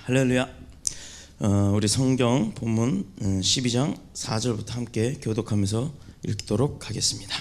할렐루야. 우리 성경 본문 12장 4절부터 함께 교독하면서 읽도록 하겠습니다.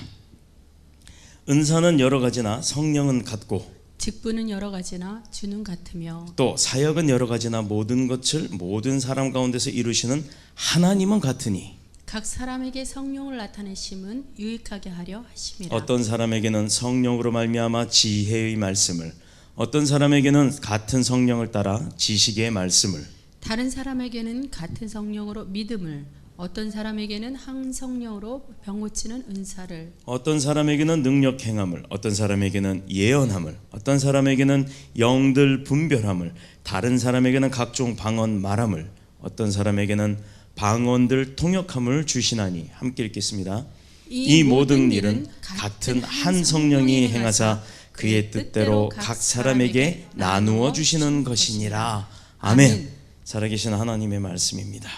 은사는 여러 가지나 성령은 같고 직분은 여러 가지나 주는 같으며 또 사역은 여러 가지나 모든 것을 모든 사람 가운데서 이루시는 하나님은 같으니 각 사람에게 성령을 나타내심은 유익하게 하려 하심이라. 어떤 사람에게는 성령으로 말미암아 지혜의 말씀을, 어떤 사람에게는 같은 성령을 따라 지식의 말씀을, 다른 사람에게는 같은 성령으로 믿음을, 어떤 사람에게는 한 성령으로 병 고치는 은사를, 어떤 사람에게는 능력 행함을, 어떤 사람에게는 예언함을, 어떤 사람에게는 영들 분별함을, 다른 사람에게는 각종 방언 말함을, 어떤 사람에게는 방언들 통역함을 주시나니. 함께 읽겠습니다. 이 모든 일은 같은 한 성령이 행하사 그의 뜻대로 각 사람에게 나누어 주시는 것이니라. 아멘. 살아계신 하나님의 말씀입니다.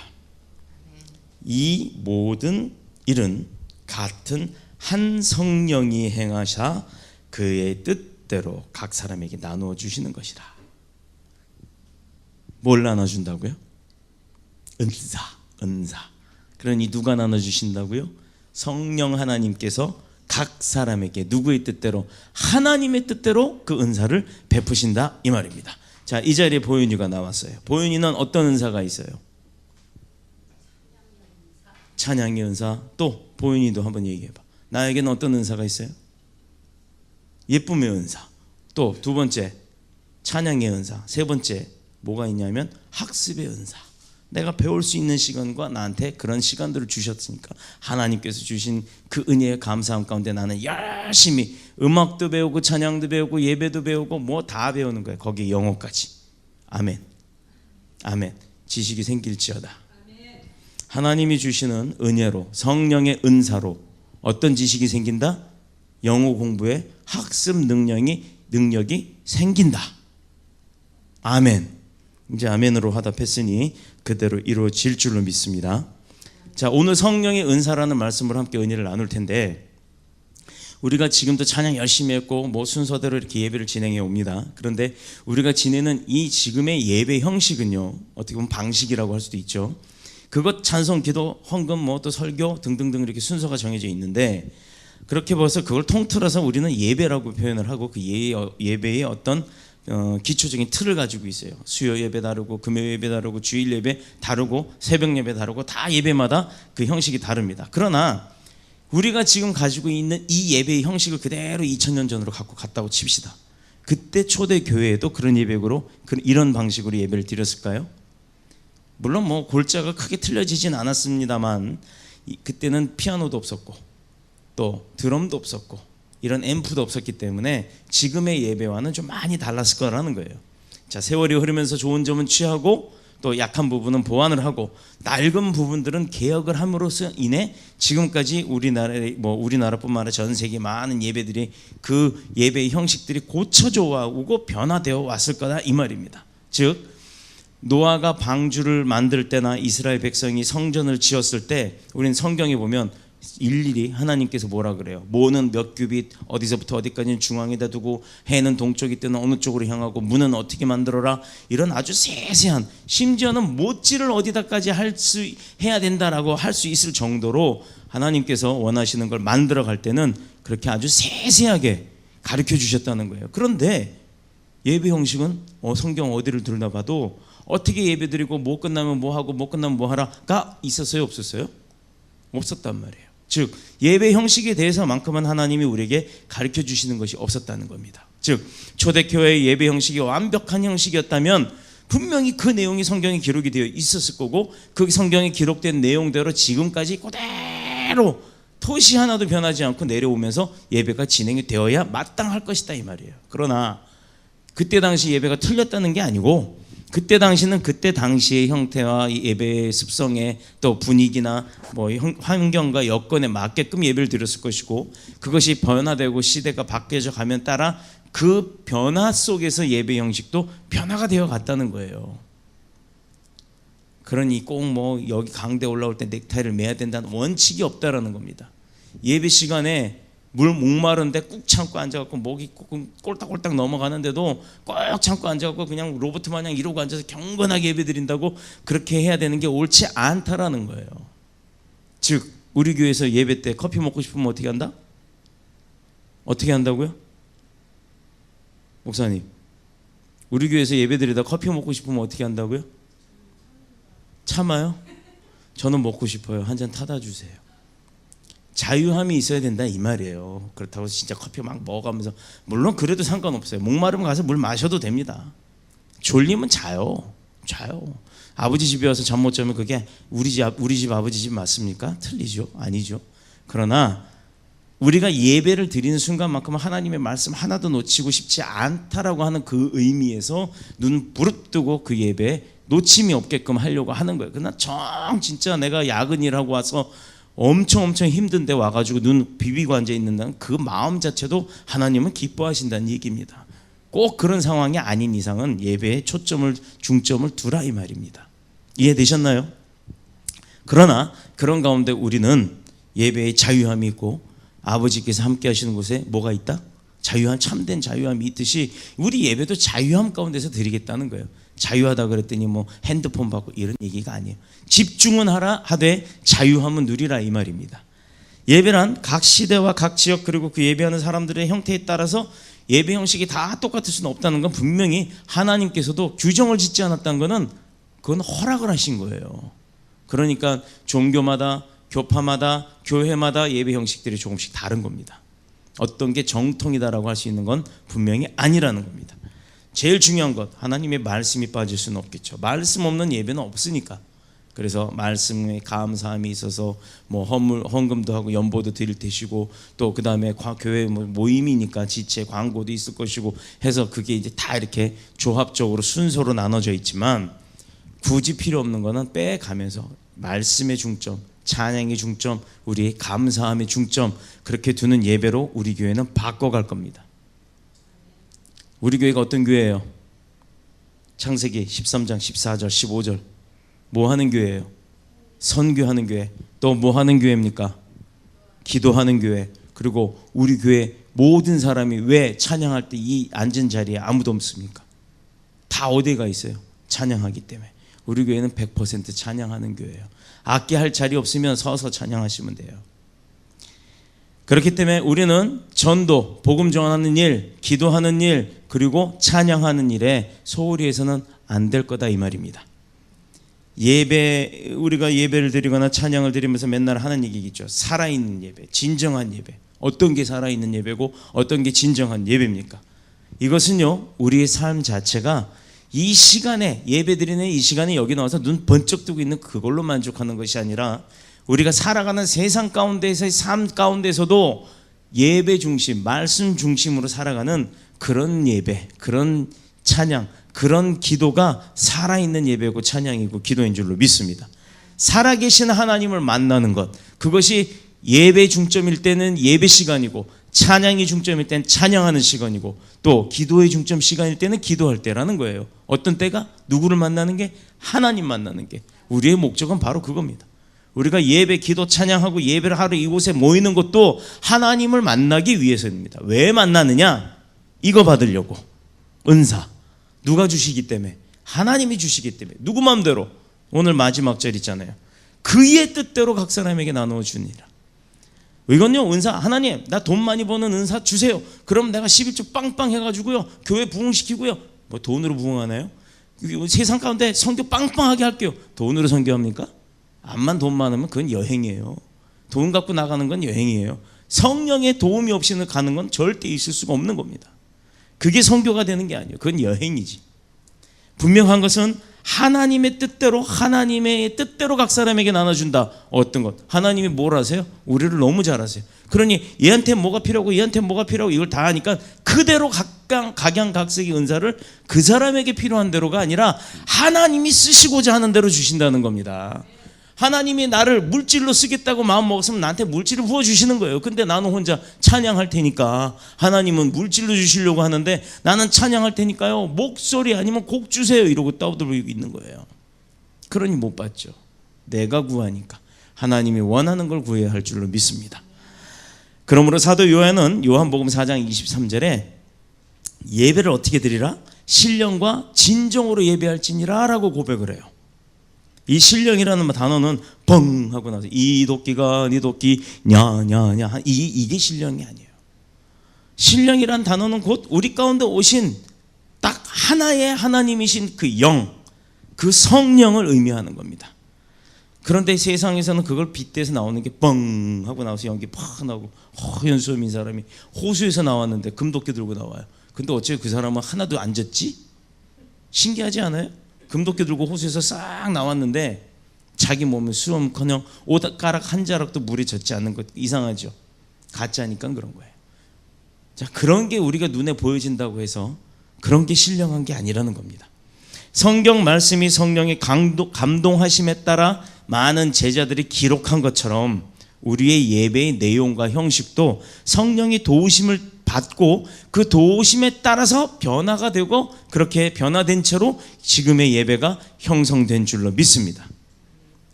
이 모든 일은 같은 한 성령이 행하사 그의 뜻대로 각 사람에게 나누어 주시는 것이라. 뭘 나눠준다고요? 은사. 그러니 누가 나눠주신다고요? 성령 하나님께서 각 사람에게 누구의 뜻대로, 하나님의 뜻대로 그 은사를 베푸신다 이 말입니다. 자, 이 자리에 보윤이가 나왔어요. 보윤이는 어떤 은사가 있어요? 찬양의 은사. 또 보윤이도 한번 얘기해봐. 나에게는 어떤 은사가 있어요? 예쁨의 은사. 또 두 번째 찬양의 은사. 세 번째 뭐가 있냐면 학습의 은사. 내가 배울 수 있는 시간과 나한테 그런 시간들을 주셨으니까 하나님께서 주신 그 은혜의 감사함 가운데 나는 열심히 음악도 배우고 찬양도 배우고 예배도 배우고 뭐 다 배우는 거예요. 거기에 영어까지. 아멘. 지식이 생길지어다. 하나님이 주시는 은혜로, 성령의 은사로 어떤 지식이 생긴다? 영어 공부에 학습 능력이 생긴다. 아멘. 이제 아멘으로 화답했으니 그대로 이루어질 줄로 믿습니다. 자, 오늘 성령의 은사라는 말씀을 함께 은혜를 나눌 텐데, 우리가 지금도 찬양 열심히 했고 뭐 순서대로 이렇게 예배를 진행해 옵니다. 그런데 우리가 지내는 이 지금의 예배 형식은요, 어떻게 보면 방식이라고 할 수도 있죠. 그것 찬송, 기도, 헌금, 뭐 또 설교 등등등 이렇게 순서가 정해져 있는데, 그렇게 봐서 그걸 통틀어서 우리는 예배라고 표현을 하고 그 예배의 어떤 기초적인 틀을 가지고 있어요. 수요 예배 다르고 금요 예배 다르고 주일 예배 다르고 새벽 예배 다르고 다 예배마다 그 형식이 다릅니다. 그러나 우리가 지금 가지고 있는 이 예배의 형식을 그대로 2000년 전으로 갖고 갔다고 칩시다. 그때 초대 교회에도 그런 예배로 이런 방식으로 예배를 드렸을까요? 물론 뭐 골자가 크게 틀려지진 않았습니다만 그때는 피아노도 없었고 또 드럼도 없었고 이런 앰프도 없었기 때문에 지금의 예배와는 좀 많이 달랐을 거라는 거예요. 자, 세월이 흐르면서 좋은 점은 취하고 또 약한 부분은 보완을 하고 낡은 부분들은 개혁을 함으로써 인해 지금까지 우리나라뿐만 아니라 전 세계 많은 예배들이 그 예배의 형식들이 고쳐져 오고 변화되어 왔을 거다 이 말입니다. 즉 노아가 방주를 만들 때나 이스라엘 백성이 성전을 지었을 때 우리는 성경에 보면 일일이 하나님께서 뭐라 그래요? 모는 몇 규빗 어디서부터 어디까지는 중앙에다 두고 해는 동쪽이 뜨는 어느 쪽으로 향하고 문은 어떻게 만들어라, 이런 아주 세세한, 심지어는 못질을 어디다까지 해야 된다라고 할 수 있을 정도로 하나님께서 원하시는 걸 만들어 갈 때는 그렇게 아주 세세하게 가르쳐 주셨다는 거예요. 그런데 예배 형식은 성경 어디를 들여다봐도 어떻게 예배 드리고 뭐 끝나면 뭐 하고 뭐 끝나면 뭐 하라가 있었어요? 없었어요? 없었단 말이에요. 즉 예배 형식에 대해서만큼은 하나님이 우리에게 가르쳐 주시는 것이 없었다는 겁니다. 즉 초대교회의 예배 형식이 완벽한 형식이었다면 분명히 그 내용이 성경에 기록이 되어 있었을 거고 그 성경에 기록된 내용대로 지금까지 그대로 토시 하나도 변하지 않고 내려오면서 예배가 진행이 되어야 마땅할 것이다 이 말이에요. 그러나 그때 당시 예배가 틀렸다는 게 아니고 그때 당시는 그때 당시의 형태와 예배의 습성에 또 분위기나 뭐 환경과 여건에 맞게끔 예배를 드렸을 것이고 그것이 변화되고 시대가 바뀌어져 가면 따라 그 변화 속에서 예배 형식도 변화가 되어 갔다는 거예요. 그러니 꼭 뭐 여기 강대 올라올 때 넥타이를 매야 된다는 원칙이 없다라는 겁니다. 예배 시간에 물 목마른데 꾹 참고 앉아갖고 목이 꼴딱꼴딱 넘어가는데도 꼭 참고 앉아갖고 그냥 로봇 마냥 이러고 앉아서 경건하게 예배드린다고 그렇게 해야 되는 게 옳지 않다라는 거예요. 즉 우리 교회에서 예배 때 커피 먹고 싶으면 어떻게 한다? 어떻게 한다고요? 목사님, 우리 교회에서 예배드리다 커피 먹고 싶으면 어떻게 한다고요? 참아요? 저는 먹고 싶어요. 한 잔 타다 주세요. 자유함이 있어야 된다 이 말이에요. 그렇다고 진짜 커피 막 먹어가면서, 물론 그래도 상관없어요. 목마르면 가서 물 마셔도 됩니다. 졸리면 자요. 아버지 집에 와서 잠 못 자면 그게 우리 집 아버지 집 맞습니까? 틀리죠? 아니죠. 그러나 우리가 예배를 드리는 순간만큼은 하나님의 말씀 하나도 놓치고 싶지 않다라고 하는 그 의미에서 눈 부릅뜨고 그 예배에 놓침이 없게끔 하려고 하는 거예요. 그러나 진짜 내가 야근일하고 와서 엄청 힘든데 와가지고 눈 비비고 앉아 있는다는 그 마음 자체도 하나님은 기뻐하신다는 얘기입니다. 꼭 그런 상황이 아닌 이상은 예배에 중점을 두라 이 말입니다. 이해되셨나요? 그러나 그런 가운데 우리는 예배에 자유함이 있고 아버지께서 함께 하시는 곳에 뭐가 있다? 자유함, 참된 자유함이 있듯이 우리 예배도 자유함 가운데서 드리겠다는 거예요. 자유하다 그랬더니 뭐 핸드폰 받고 이런 얘기가 아니에요. 집중은 하라 하되 자유함은 누리라 이 말입니다. 예배란 각 시대와 각 지역 그리고 그 예배하는 사람들의 형태에 따라서 예배 형식이 다 똑같을 수는 없다는 건 분명히 하나님께서도 규정을 짓지 않았다는 것은 그건 허락을 하신 거예요. 그러니까 종교마다 교파마다 교회마다 예배 형식들이 조금씩 다른 겁니다. 어떤 게 정통이다라고 할 수 있는 건 분명히 아니라는 겁니다. 제일 중요한 것, 하나님의 말씀이 빠질 수는 없겠죠. 말씀 없는 예배는 없으니까. 그래서 말씀에 감사함이 있어서 뭐 헌금도 하고 연보도 드릴 테시고 또 그 다음에 교회 모임이니까 지체 광고도 있을 것이고 해서 그게 이제 다 이렇게 조합적으로 순서로 나눠져 있지만 굳이 필요 없는 거는 빼가면서 말씀의 중점, 찬양의 중점, 우리의 감사함의 중점 그렇게 두는 예배로 우리 교회는 바꿔갈 겁니다. 우리 교회가 어떤 교회예요? 창세기 13장 14절 15절 뭐 하는 교회예요? 선교하는 교회. 또 뭐 하는 교회입니까? 기도하는 교회. 그리고 우리 교회 모든 사람이 왜 찬양할 때 이 앉은 자리에 아무도 없습니까? 다 어디에 가 있어요? 찬양하기 때문에. 우리 교회는 100% 찬양하는 교회예요. 악기 할 자리 없으면 서서 찬양하시면 돼요. 그렇기 때문에 우리는 전도, 복음 전하는 일, 기도하는 일, 그리고 찬양하는 일에 소홀히 해서는 안 될 거다 이 말입니다. 우리가 예배를 드리거나 찬양을 드리면서 맨날 하는 얘기겠죠. 살아있는 예배, 진정한 예배. 어떤 게 살아있는 예배고 어떤 게 진정한 예배입니까? 이것은요, 우리의 삶 자체가 이 시간에 예배드리는 이 시간에 여기 나와서 눈 번쩍 뜨고 있는 그걸로 만족하는 것이 아니라 우리가 살아가는 세상 가운데서의 삶 가운데서도 예배 중심, 말씀 중심으로 살아가는 그런 예배, 그런 찬양, 그런 기도가 살아있는 예배고 찬양이고 기도인 줄로 믿습니다. 살아계신 하나님을 만나는 것, 그것이 예배 중점일 때는 예배 시간이고 찬양이 중점일 때는 찬양하는 시간이고 또 기도의 중점 시간일 때는 기도할 때라는 거예요. 어떤 때가? 누구를 만나는 게? 하나님 만나는 게. 우리의 목적은 바로 그겁니다. 우리가 예배, 기도, 찬양하고 예배를 하러 이곳에 모이는 것도 하나님을 만나기 위해서입니다. 왜 만나느냐? 이거 받으려고. 은사. 누가 주시기 때문에? 하나님이 주시기 때문에. 누구 마음대로? 오늘 마지막 절 있잖아요. 그의 뜻대로 각 사람에게 나누어 주니라. 이건요, 은사. 하나님, 나 돈 많이 버는 은사 주세요. 그럼 내가 11조 빵빵 해가지고요, 교회 부흥시키고요. 뭐 돈으로 부흥하나요? 세상 가운데 선교 빵빵하게 할게요. 돈으로 선교합니까? 암만 돈 많으면 그건 여행이에요. 돈 갖고 나가는 건 여행이에요. 성령의 도움이 없이는 가는 건 절대 있을 수가 없는 겁니다. 그게 선교가 되는 게 아니에요. 그건 여행이지. 분명한 것은 하나님의 뜻대로 각 사람에게 나눠준다. 어떤 것? 하나님이 뭘 하세요? 우리를 너무 잘 하세요. 그러니 얘한테 뭐가 필요하고 얘한테 뭐가 필요하고 이걸 다 하니까 그대로 각양각색의 은사를 그 사람에게 필요한 대로가 아니라 하나님이 쓰시고자 하는 대로 주신다는 겁니다. 하나님이 나를 물질로 쓰겠다고 마음 먹었으면 나한테 물질을 부어주시는 거예요. 근데 나는 혼자 찬양할 테니까, 하나님은 물질로 주시려고 하는데 나는 찬양할 테니까요, 목소리 아니면 곡 주세요 이러고 떠들고 있는 거예요. 그러니 못 받죠. 내가 구하니까. 하나님이 원하는 걸 구해야 할 줄로 믿습니다. 그러므로 사도 요한은 요한복음 4장 23절에 예배를 어떻게 드리라? 신령과 진정으로 예배할지니라 라고 고백을 해요. 이 신령이라는 단어는 뻥 하고 나서 이 도끼가 니 도끼 냐냐냐 이게 신령이 아니에요. 신령이란 단어는 곧 우리 가운데 오신 딱 하나의 하나님이신 그 영, 그 성령을 의미하는 겁니다. 그런데 세상에서는 그걸 빗대서 나오는 게 뻥 하고 나와서 연기 팍 나오고 허연 수염인 사람이 호수에서 나왔는데 금도끼 들고 나와요. 근데 어째 그 사람은 하나도 안 젖지? 신기하지 않아요? 금도끼 들고 호수에서 싹 나왔는데 자기 몸에 수염커녕 옷가락 한 자락도 물에 젖지 않는 것 이상하죠? 가짜니까 그런 거예요. 자, 그런 게 우리가 눈에 보여진다고 해서 그런 게 신령한 게 아니라는 겁니다. 성경 말씀이 성령의 감동하심에 따라 많은 제자들이 기록한 것처럼 우리의 예배의 내용과 형식도 성령의 도우심을 받고 그 도우심에 따라서 변화가 되고 그렇게 변화된 채로 지금의 예배가 형성된 줄로 믿습니다.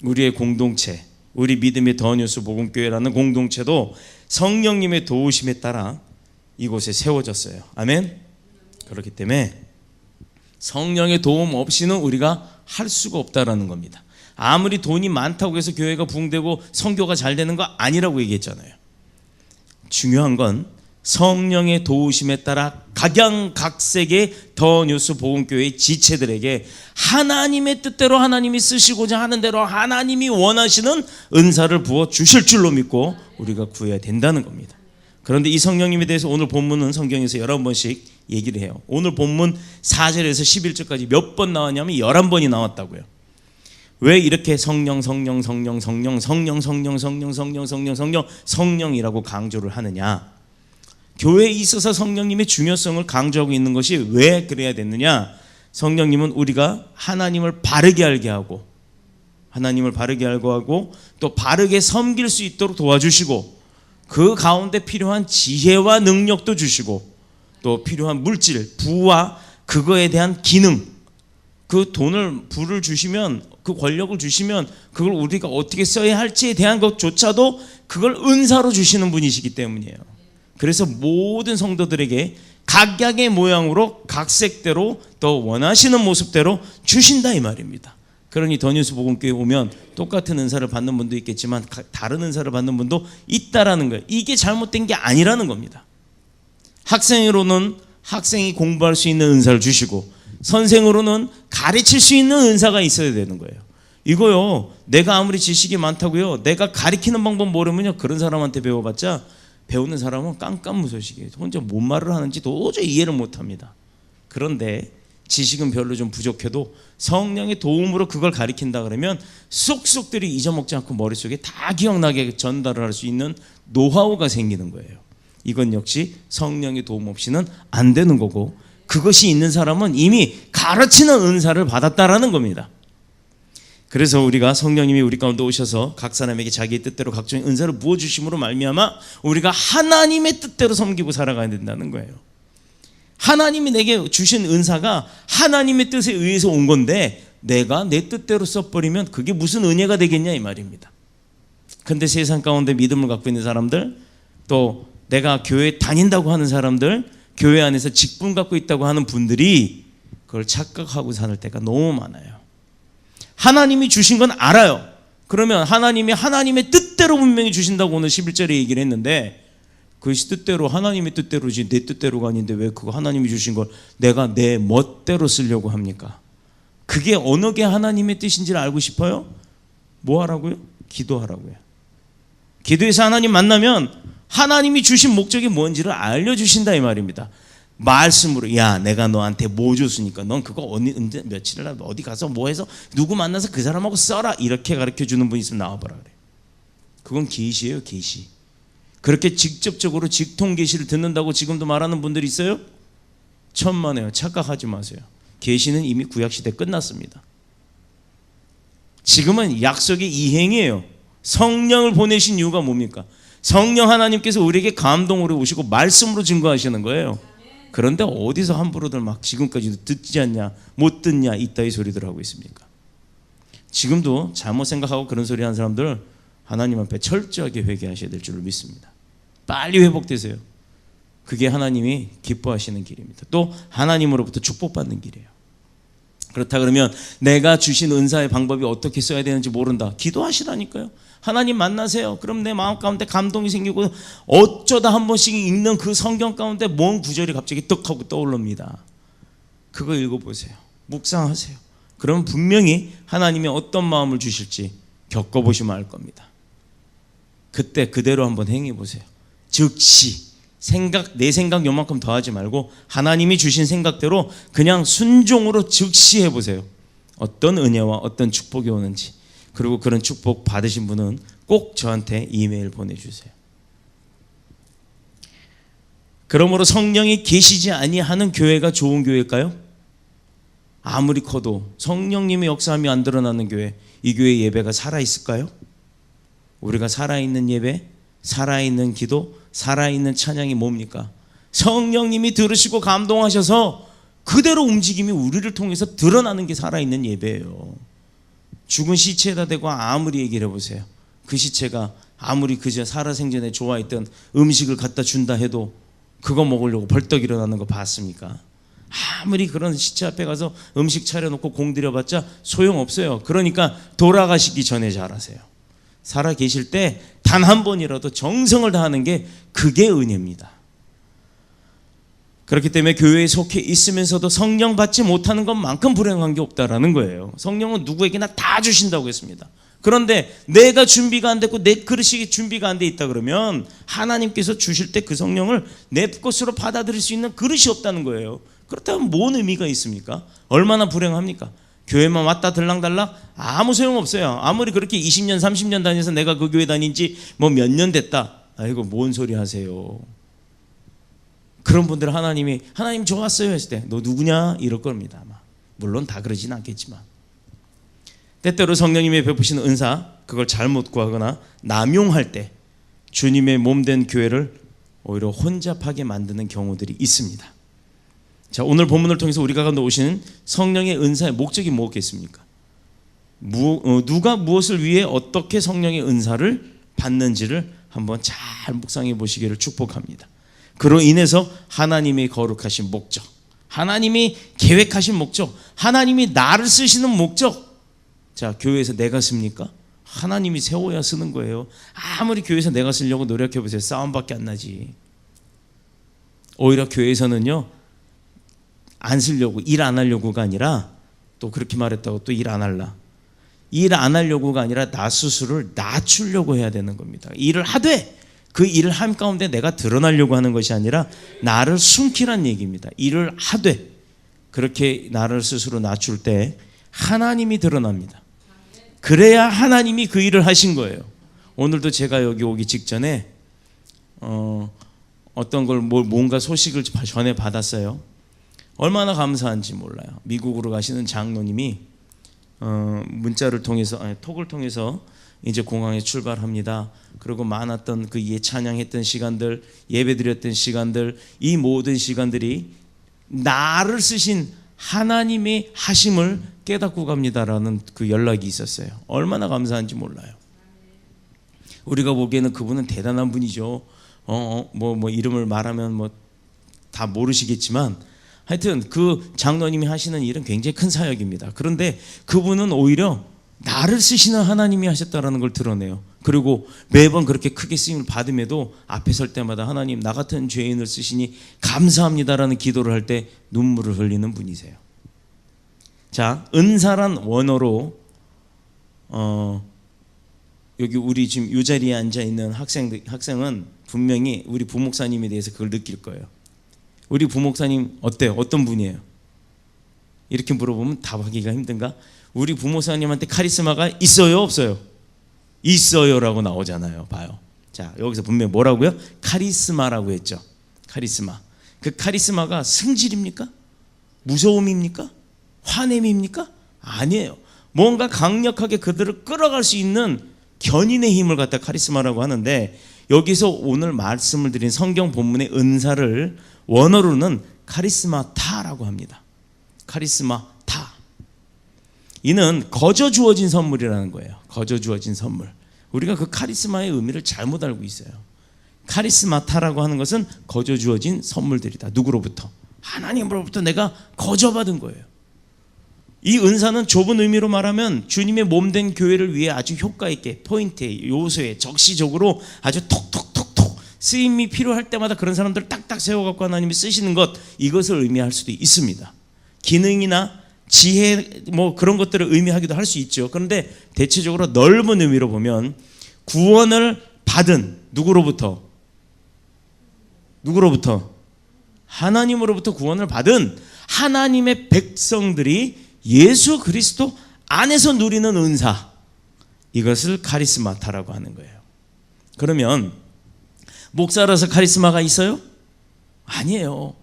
우리의 공동체, 우리 믿음의 더 뉴스 복음교회라는 공동체도 성령님의 도우심에 따라 이곳에 세워졌어요. 아멘. 그렇기 때문에 성령의 도움 없이는 우리가 할 수가 없다라는 겁니다. 아무리 돈이 많다고 해서 교회가 부흥되고 선교가 잘 되는 거 아니라고 얘기했잖아요. 중요한 건 성령의 도우심에 따라 각양각색의 더 뉴스 복음교회의 지체들에게 하나님의 뜻대로 하나님이 쓰시고자 하는 대로 하나님이 원하시는 은사를 부어 주실 줄로 믿고 우리가 구해야 된다는 겁니다. 그런데 이 성령님에 대해서 오늘 본문은 성경에서 11번씩 얘기를 해요. 오늘 본문 4절에서 11절까지 몇 번 나왔냐면 11번이 나왔다고요. 왜 이렇게 성령이라고 강조를 하느냐? 교회에 있어서 성령님의 중요성을 강조하고 있는 것이 왜 그래야 됐느냐? 성령님은 우리가 하나님을 바르게 알게 하고 또 바르게 섬길 수 있도록 도와주시고 그 가운데 필요한 지혜와 능력도 주시고 또 필요한 물질, 부와 그거에 대한 기능, 그 돈을 부를 주시면 그 권력을 주시면 그걸 우리가 어떻게 써야 할지에 대한 것조차도 그걸 은사로 주시는 분이시기 때문이에요. 그래서 모든 성도들에게 각양의 모양으로 각색대로 또 원하시는 모습대로 주신다 이 말입니다. 그러니 더 뉴스 복음교회 오면 똑같은 은사를 받는 분도 있겠지만 다른 은사를 받는 분도 있다라는 거예요. 이게 잘못된 게 아니라는 겁니다. 학생으로는 학생이 공부할 수 있는 은사를 주시고 선생으로는 가르칠 수 있는 은사가 있어야 되는 거예요. 이거요, 내가 아무리 지식이 많다고요, 내가 가르치는 방법 모르면요, 그런 사람한테 배워봤자 배우는 사람은 깜깜무소식이에요. 혼자 뭔 말을 하는지 도저히 이해를 못합니다. 그런데 지식은 별로 좀 부족해도 성령의 도움으로 그걸 가르친다 그러면 쏙쏙들이 잊어먹지 않고 머릿속에 다 기억나게 전달을 할 수 있는 노하우가 생기는 거예요. 이건 역시 성령의 도움 없이는 안 되는 거고, 그것이 있는 사람은 이미 가르치는 은사를 받았다라는 겁니다. 그래서 우리가 성령님이 우리 가운데 오셔서 각 사람에게 자기의 뜻대로 각종의 은사를 부어주심으로 말미암아 우리가 하나님의 뜻대로 섬기고 살아가야 된다는 거예요. 하나님이 내게 주신 은사가 하나님의 뜻에 의해서 온 건데 내가 내 뜻대로 써버리면 그게 무슨 은혜가 되겠냐 이 말입니다. 그런데 세상 가운데 믿음을 갖고 있는 사람들, 또 내가 교회에 다닌다고 하는 사람들, 교회 안에서 직분 갖고 있다고 하는 분들이 그걸 착각하고 사는 때가 너무 많아요. 하나님이 주신 건 알아요. 그러면 하나님이 하나님의 뜻대로 분명히 주신다고 오늘 11절에 얘기를 했는데, 그것이 뜻대로 하나님의 뜻대로지 내 뜻대로가 아닌데 왜 그거 하나님이 주신 걸 내가 내 멋대로 쓰려고 합니까? 그게 어느 게 하나님의 뜻인지를 알고 싶어요? 뭐 하라고요? 기도하라고요. 기도해서 하나님 만나면 하나님이 주신 목적이 뭔지를 알려주신다 이 말입니다. 말씀으로, 야 내가 너한테 뭐 줬으니까 넌 그거 언제 며칠을 어디 가서 뭐 해서 누구 만나서 그 사람하고 써라, 이렇게 가르쳐주는 분 있으면 나와봐라 그래. 그건 계시예요, 계시. 그렇게 직접적으로 직통 계시를 듣는다고 지금도 말하는 분들이 있어요? 천만에요. 착각하지 마세요. 계시는 이미 구약시대 끝났습니다. 지금은 약속의 이행이에요. 성령을 보내신 이유가 뭡니까? 성령 하나님께서 우리에게 감동으로 오시고 말씀으로 증거하시는 거예요. 그런데 어디서 함부로들 막 지금까지도 듣지 않냐, 못 듣냐 이따위 소리들 하고 있습니까? 지금도 잘못 생각하고 그런 소리 하는 사람들 하나님 앞에 철저하게 회개하셔야 될 줄로 믿습니다. 빨리 회복되세요. 그게 하나님이 기뻐하시는 길입니다. 또 하나님으로부터 축복받는 길이에요. 그렇다 그러면 내가 주신 은사의 방법이 어떻게 써야 되는지 모른다. 기도하시라니까요. 하나님 만나세요. 그럼 내 마음 가운데 감동이 생기고 어쩌다 한 번씩 읽는 그 성경 가운데 뭔 구절이 갑자기 떡 하고 떠오릅니다. 그거 읽어보세요. 묵상하세요. 그러면 분명히 하나님이 어떤 마음을 주실지 겪어보시면 알 겁니다. 그때 그대로 한번 행해보세요. 즉시 내 생각 요만큼 더하지 말고 하나님이 주신 생각대로 그냥 순종으로 즉시 해보세요. 어떤 은혜와 어떤 축복이 오는지. 그리고 그런 축복 받으신 분은 꼭 저한테 이메일 보내주세요. 그러므로 성령이 계시지 아니하는 교회가 좋은 교회일까요? 아무리 커도 성령님의 역사함이 안 드러나는 교회, 이 교회 예배가 살아있을까요? 우리가 살아있는 예배, 살아있는 기도, 살아있는 찬양이 뭡니까? 성령님이 들으시고 감동하셔서 그대로 움직임이 우리를 통해서 드러나는 게 살아있는 예배예요. 죽은 시체에다 대고 아무리 얘기를 해보세요. 그 시체가 아무리 그저 살아생전에 좋아했던 음식을 갖다 준다 해도 그거 먹으려고 벌떡 일어나는 거 봤습니까? 아무리 그런 시체 앞에 가서 음식 차려놓고 공들여봤자 소용없어요. 그러니까 돌아가시기 전에 잘하세요. 살아 계실 때 단 한 번이라도 정성을 다하는 게 그게 은혜입니다. 그렇기 때문에 교회에 속해 있으면서도 성령 받지 못하는 것만큼 불행한 게 없다라는 거예요. 성령은 누구에게나 다 주신다고 했습니다. 그런데 내가 준비가 안 됐고 내 그릇이 준비가 안 돼 있다 그러면 하나님께서 주실 때 그 성령을 내 것으로 받아들일 수 있는 그릇이 없다는 거예요. 그렇다면 뭔 의미가 있습니까? 얼마나 불행합니까? 교회만 왔다 들락달락 아무 소용없어요. 아무리 그렇게 20년 30년 다녀서 내가 그 교회 다닌 지 뭐 몇 년 됐다. 아이고 뭔 소리 하세요. 그런 분들은 하나님 좋았어요 했을 때 너 누구냐 이럴 겁니다. 아마. 물론 다 그러진 않겠지만 때때로 성령님의 베푸시는 은사 그걸 잘못 구하거나 남용할 때 주님의 몸된 교회를 오히려 혼잡하게 만드는 경우들이 있습니다. 자, 오늘 본문을 통해서 우리가 가운데 오시는 성령의 은사의 목적이 무엇겠습니까? 누가 무엇을 위해 어떻게 성령의 은사를 받는지를 한번 잘 묵상해 보시기를 축복합니다. 그로 인해서 하나님의 거룩하신 목적, 하나님이 계획하신 목적, 하나님이 나를 쓰시는 목적. 자, 교회에서 내가 씁니까? 하나님이 세워야 쓰는 거예요. 아무리 교회에서 내가 쓰려고 노력해 보세요. 싸움밖에 안 나지. 오히려 교회에서는요 안 쓰려고 일 안 하려고가 아니라 또 그렇게 말했다고 또 일 안 할라. 일 안 하려고가 아니라 나 스스로를 낮추려고 해야 되는 겁니다. 일을 하되 그 일을 한 가운데 내가 드러나려고 하는 것이 아니라 나를 숨기란 얘기입니다. 일을 하되 그렇게 나를 스스로 낮출 때 하나님이 드러납니다. 그래야 하나님이 그 일을 하신 거예요. 오늘도 제가 여기 오기 직전에 어떤 걸 뭔가 소식을 전해 받았어요. 얼마나 감사한지 몰라요. 미국으로 가시는 장로님이 문자를 통해서 톡을 통해서 이제 공항에 출발합니다. 그리고 많았던 그 찬양했던 시간들, 예배드렸던 시간들, 이 모든 시간들이 나를 쓰신 하나님의 하심을 깨닫고 갑니다라는 그 연락이 있었어요. 얼마나 감사한지 몰라요. 우리가 보기에는 그분은 대단한 분이죠. 뭐 이름을 말하면 뭐 다 모르시겠지만 하여튼 그 장로님이 하시는 일은 굉장히 큰 사역입니다. 그런데 그분은 오히려 나를 쓰시는 하나님이 하셨다라는 걸 드러내요. 그리고 매번 그렇게 크게 쓰임을 받음에도 앞에 설 때마다 하나님 나 같은 죄인을 쓰시니 감사합니다라는 기도를 할 때 눈물을 흘리는 분이세요. 자, 은사란 원어로 여기 우리 지금 이 자리에 앉아 있는 학생은 분명히 우리 부목사님에 대해서 그걸 느낄 거예요. 우리 부목사님 어때요? 어떤 분이에요? 이렇게 물어보면 답하기가 힘든가? 우리 부목사님한테 카리스마가 있어요? 없어요? 있어요라고 나오잖아요. 봐요. 자, 여기서 분명히 뭐라고요? 카리스마라고 했죠. 카리스마. 그 카리스마가 승질입니까? 무서움입니까? 화냄입니까? 아니에요. 뭔가 강력하게 그들을 끌어갈 수 있는 견인의 힘을 갖다 카리스마라고 하는데 여기서 오늘 말씀을 드린 성경 본문의 은사를 원어로는 카리스마타라고 합니다. 카리스마타. 이는 거저 주어진 선물이라는 거예요. 거저 주어진 선물. 우리가 그 카리스마의 의미를 잘못 알고 있어요. 카리스마타라고 하는 것은 거저 주어진 선물들이다. 누구로부터? 하나님으로부터 내가 거저 받은 거예요. 이 은사는 좁은 의미로 말하면 주님의 몸된 교회를 위해 아주 효과 있게 포인트에 요소에 적시적으로 아주 톡톡톡톡 쓰임이 필요할 때마다 그런 사람들을 딱딱 세워갖고 하나님이 쓰시는 것, 이것을 의미할 수도 있습니다. 기능이나 지혜 뭐 그런 것들을 의미하기도 할 수 있죠. 그런데 대체적으로 넓은 의미로 보면 구원을 받은 누구로부터? 하나님으로부터 구원을 받은 하나님의 백성들이 예수 그리스도 안에서 누리는 은사, 이것을 카리스마타라고 하는 거예요. 그러면 목사라서 카리스마가 있어요? 아니에요.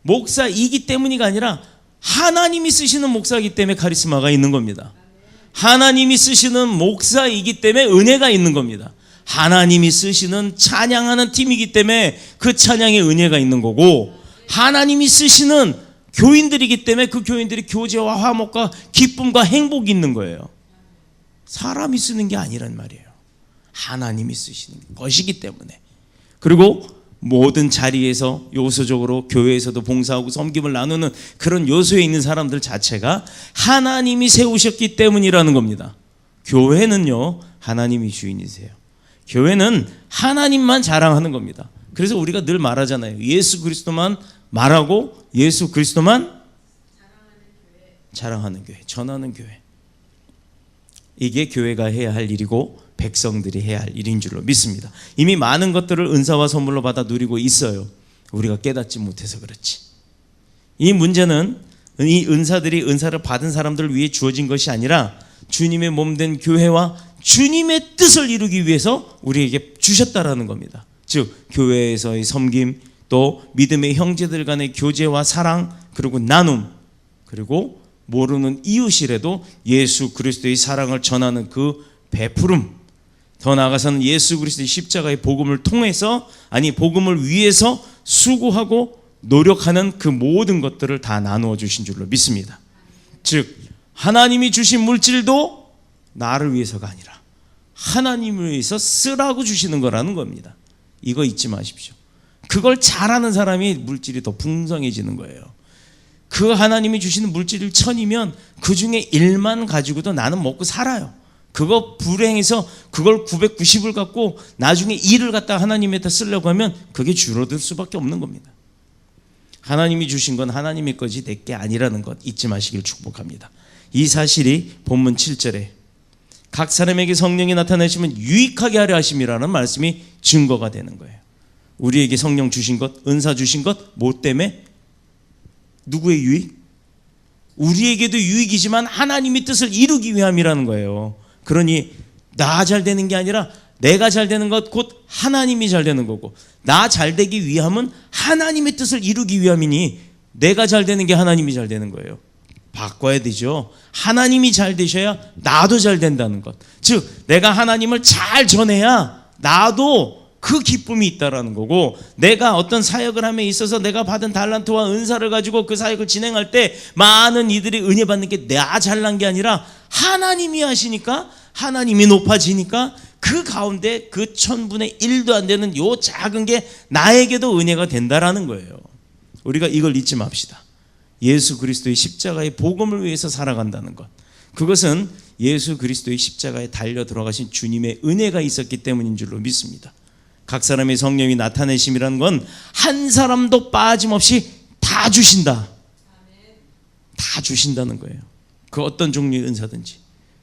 목사이기 때문이가 아니라 하나님이 쓰시는 목사이기 때문에 카리스마가 있는 겁니다. 하나님이 쓰시는 목사이기 때문에 은혜가 있는 겁니다. 하나님이 쓰시는 찬양하는 팀이기 때문에 그 찬양의 은혜가 있는 거고, 하나님이 쓰시는 교인들이기 때문에 그 교인들이 교제와 화목과 기쁨과 행복이 있는 거예요. 사람이 쓰는 게 아니란 말이에요. 하나님이 쓰시는 것이기 때문에. 그리고 모든 자리에서 요소적으로 교회에서도 봉사하고 섬김을 나누는 그런 요소에 있는 사람들 자체가 하나님이 세우셨기 때문이라는 겁니다. 교회는요, 하나님이 주인이세요. 교회는 하나님만 자랑하는 겁니다. 그래서 우리가 늘 말하잖아요. 예수 그리스도만 말하고 예수 그리스도만 자랑하는 교회, 전하는 교회. 이게 교회가 해야 할 일이고 백성들이 해야 할 일인 줄로 믿습니다. 이미 많은 것들을 은사와 선물로 받아 누리고 있어요. 우리가 깨닫지 못해서 그렇지. 이 문제는 이 은사들이 은사를 받은 사람들을 위해 주어진 것이 아니라 주님의 몸된 교회와 주님의 뜻을 이루기 위해서 우리에게 주셨다라는 겁니다. 즉 교회에서의 섬김, 또 믿음의 형제들 간의 교제와 사랑, 그리고 나눔, 그리고 모르는 이웃이라도 예수 그리스도의 사랑을 전하는 그 베푸름, 더 나아가서는 예수 그리스도의 십자가의 복음을 통해서, 아니 복음을 위해서 수고하고 노력하는 그 모든 것들을 다 나누어 주신 줄로 믿습니다. 즉 하나님이 주신 물질도 나를 위해서가 아니라 하나님을 위해서 쓰라고 주시는 거라는 겁니다. 이거 잊지 마십시오. 그걸 잘하는 사람이 물질이 더 풍성해지는 거예요. 그 하나님이 주시는 물질이 1000이면 그 중에 1만 가지고도 나는 먹고 살아요. 그거 불행해서 그걸 990을 갖고 나중에 2를 갖다 하나님에다 쓰려고 하면 그게 줄어들 수밖에 없는 겁니다. 하나님이 주신 건 하나님의 거지 내 게 아니라는 것 잊지 마시길 축복합니다. 이 사실이 본문 7절에 각 사람에게 성령이 나타나시면 유익하게 하려 하심이라는 말씀이 증거가 되는 거예요. 우리에게 성령 주신 것, 은사 주신 것, 뭐 때문에? 누구의 유익? 우리에게도 유익이지만 하나님의 뜻을 이루기 위함이라는 거예요. 그러니 나 잘 되는 게 아니라 내가 잘 되는 것 곧 하나님이 잘 되는 거고, 나 잘 되기 위함은 하나님의 뜻을 이루기 위함이니 내가 잘 되는 게 하나님이 잘 되는 거예요. 바꿔야 되죠. 하나님이 잘 되셔야 나도 잘 된다는 것. 즉 내가 하나님을 잘 전해야 나도 그 기쁨이 있다라는 거고, 내가 어떤 사역을 함에 있어서 내가 받은 달란트와 은사를 가지고 그 사역을 진행할 때 많은 이들이 은혜 받는 게 나 잘난 게 아니라 하나님이 하시니까, 하나님이 높아지니까 그 가운데 그 1000분의 1도 안 되는 요 작은 게 나에게도 은혜가 된다라는 거예요. 우리가 이걸 잊지 맙시다. 예수 그리스도의 십자가의 복음을 위해서 살아간다는 것, 그것은 예수 그리스도의 십자가에 달려 들어가신 주님의 은혜가 있었기 때문인 줄로 믿습니다. 각 사람의 성령이 나타내심이라는 건 한 사람도 빠짐없이 다 주신다. 다 주신다는 거예요. 그 어떤 종류의 은사든지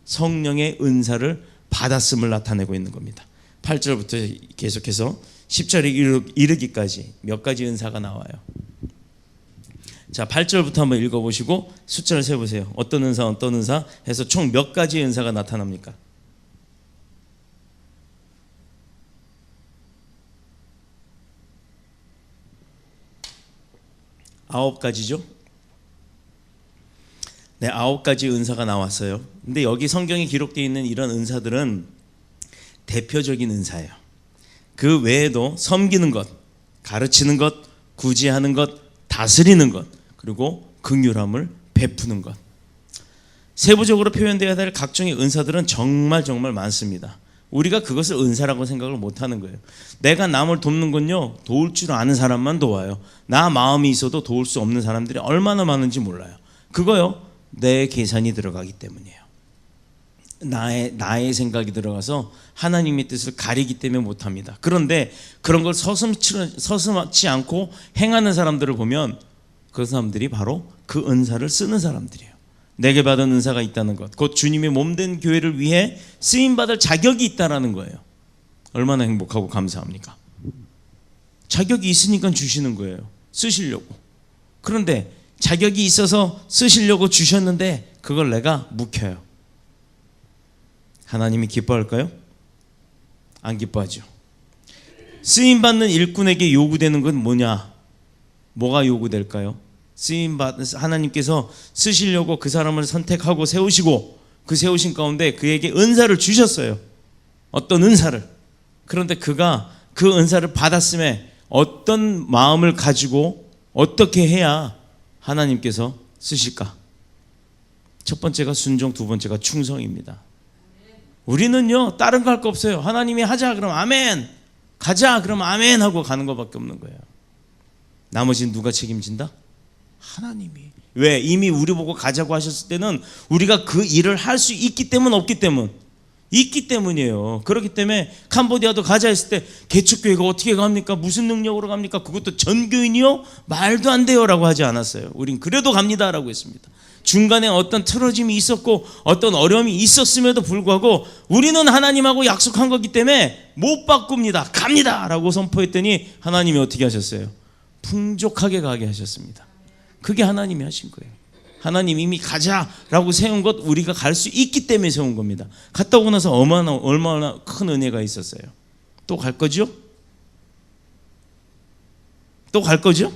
성령의 은사를 받았음을 나타내고 있는 겁니다. 8절부터 계속해서 10절에 이르기까지 몇 가지 은사가 나와요. 자, 8절부터 한번 읽어보시고 숫자를 세보세요. 어떤 은사 어떤 은사 해서 총 몇 가지 은사가 나타납니까? 9가지죠? 네, 9가지 은사가 나왔어요. 근데 여기 성경에 기록되어 있는 이런 은사들은 대표적인 은사예요. 그 외에도 섬기는 것, 가르치는 것, 구제하는 것, 다스리는 것, 그리고 긍휼함을 베푸는 것. 세부적으로 표현되어야 될 각종의 은사들은 정말 많습니다. 우리가 그것을 은사라고 생각을 못하는 거예요. 내가 남을 돕는 건요, 도울 줄 아는 사람만 도와요. 나 마음이 있어도 도울 수 없는 사람들이 얼마나 많은지 몰라요. 그거요, 내 계산이 들어가기 때문이에요. 나의 생각이 들어가서 하나님의 뜻을 가리기 때문에 못합니다. 그런데 그런 걸 서슴지 않고 행하는 사람들을 보면 그 사람들이 바로 그 은사를 쓰는 사람들이에요. 내게 받은 은사가 있다는 것, 곧 주님의 몸된 교회를 위해 쓰임받을 자격이 있다는 거예요. 얼마나 행복하고 감사합니까? 자격이 있으니까 주시는 거예요. 쓰시려고. 그런데 자격이 있어서 쓰시려고 주셨는데 그걸 내가 묵혀요. 하나님이 기뻐할까요? 안 기뻐하죠. 쓰임받는 일꾼에게 요구되는 건 뭐냐? 뭐가 요구될까요? 쓰임받는 하나님께서 쓰시려고 그 사람을 선택하고 세우시고 그 세우신 가운데 그에게 은사를 주셨어요. 어떤 은사를. 그런데 그가 그 은사를 받았음에 어떤 마음을 가지고 어떻게 해야 하나님께서 쓰실까? 첫 번째가 순종, 두 번째가 충성입니다. 우리는요, 다른 거 할 거 없어요. 하나님이 하자 그러면 아멘, 가자 그러면 아멘 하고 가는 것밖에 없는 거예요. 나머지는 누가 책임진다? 하나님이. 왜? 이미 우리 보고 가자고 하셨을 때는 우리가 그 일을 할 수 있기 때문 없기 때문? 있기 때문이에요. 그렇기 때문에 캄보디아도 가자 했을 때 개척교회가 어떻게 갑니까? 무슨 능력으로 갑니까? 그것도 전교인이요? 말도 안 돼요 라고 하지 않았어요. 우린 그래도 갑니다 라고 했습니다. 중간에 어떤 틀어짐이 있었고 어떤 어려움이 있었음에도 불구하고 우리는 하나님하고 약속한 거기 때문에 못 바꿉니다. 갑니다 라고 선포했더니 하나님이 어떻게 하셨어요? 풍족하게 가게 하셨습니다. 그게 하나님이 하신 거예요. 하나님 이미 가자라고 세운 것 우리가 갈 수 있기 때문에 세운 겁니다. 갔다 오고 나서 얼마나 큰 은혜가 있었어요. 또 갈 거죠? 또 갈 거죠?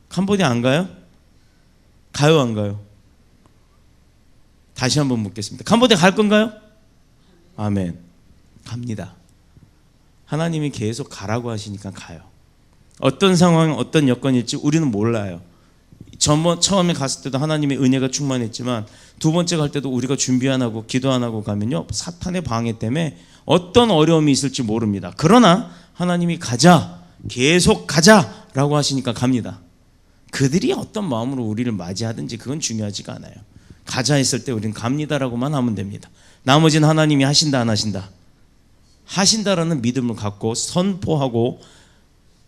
캄보디아 안 가요? 가요 안 가요? 다시 한번 묻겠습니다. 캄보디아 갈 건가요? 아멘. 갑니다. 하나님이 계속 가라고 하시니까 가요. 어떤 상황, 어떤 여건일지 우리는 몰라요. 처음에 갔을 때도 하나님의 은혜가 충만했지만 두 번째 갈 때도 우리가 준비 안 하고 기도 안 하고 가면요, 사탄의 방해 때문에 어떤 어려움이 있을지 모릅니다. 그러나 하나님이 가자, 계속 가자라고 하시니까 갑니다. 그들이 어떤 마음으로 우리를 맞이하든지 그건 중요하지가 않아요. 가자 했을 때 우리는 갑니다라고만 하면 됩니다. 나머지는 하나님이 하신다 안 하신다? 하신다라는 믿음을 갖고 선포하고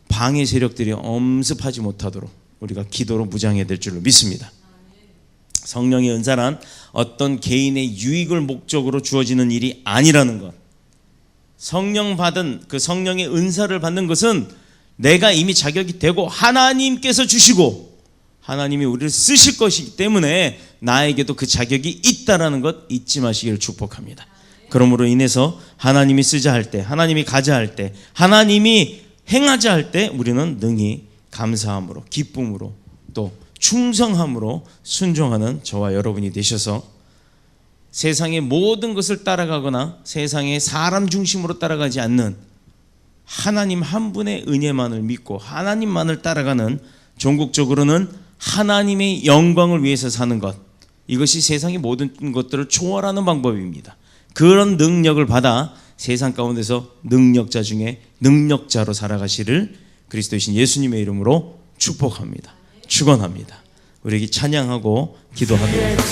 방해 세력들이 엄습하지 못하도록 우리가 기도로 무장해야 될 줄로 믿습니다. 성령의 은사란 어떤 개인의 유익을 목적으로 주어지는 일이 아니라는 것. 성령 받은 그 성령의 은사를 받는 것은 내가 이미 자격이 되고 하나님께서 주시고 하나님이 우리를 쓰실 것이기 때문에 나에게도 그 자격이 있다라는 것 잊지 마시기를 축복합니다. 그러므로 인해서 하나님이 쓰자 할 때, 하나님이 가자 할 때, 하나님이 행하자 할 때 우리는 능히 감사함으로, 기쁨으로, 또 충성함으로 순종하는 저와 여러분이 되셔서 세상의 모든 것을 따라가거나 세상의 사람 중심으로 따라가지 않는 하나님 한 분의 은혜만을 믿고 하나님만을 따라가는, 종국적으로는 하나님의 영광을 위해서 사는 것, 이것이 세상의 모든 것들을 초월하는 방법입니다. 그런 능력을 받아 세상 가운데서 능력자 중에 능력자로 살아가시를 그리스도이신 예수님의 이름으로 축복합니다. 축원합니다. 우리에게 찬양하고 기도합니다.